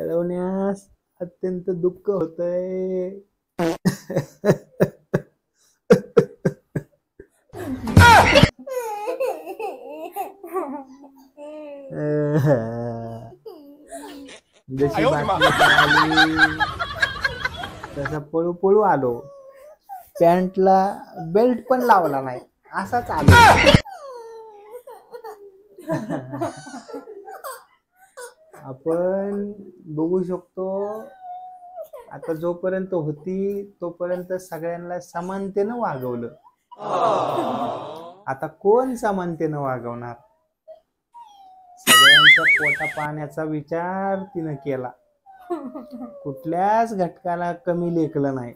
कळवण्यास अत्यंत दुःख होतंय. जशी बातमी कळाली तसं पळू पळू आलो. पॅन्टला बेल्ट पण लावला नाही, असाच आलो. आपण बघू शकतो आता जोपर्यंत होती तोपर्यंत सगळ्यांना समानतेनं वागवलं. आता कोण समानतेनं वागवणार? सगळ्यांच्या पोटा पाण्याचा विचार तिनं केला, कुठल्याच घटकाला कमी लेखलं नाही.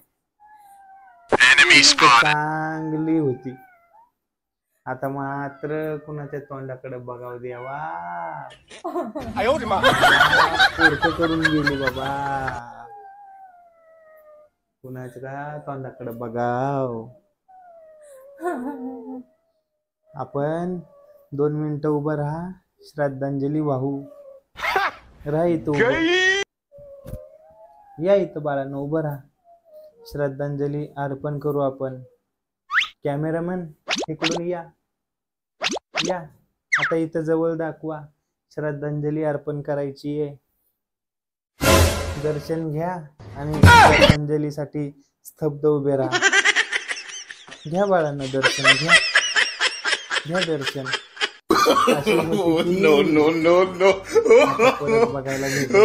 चांगली होती. आता मात्र कुणाच्या तोंडाकडे बघाव देवा, पोरकं करून गेली बाबा. कुणाच्या तोंडाकडे बघाव. आपण 2 मिनिटं उभं राहा, श्रद्धांजली वाहू. राहा इथं उभं. या इथं बाळांनो, उभं राहा. श्रद्धांजली अर्पण करू आपण. कॅमेरामन इकडून या. या आता इथं जवळ दाखवा. श्रद्धांजली अर्पण करायची आहे. दर्शन घ्या आणि श्रद्धांजलीसाठी स्तब्ध उभे राहा. घ्या बाळांना दर्शन घ्या. घ्या दर्शन. नो नो नो नो परत बघायला भेटलं.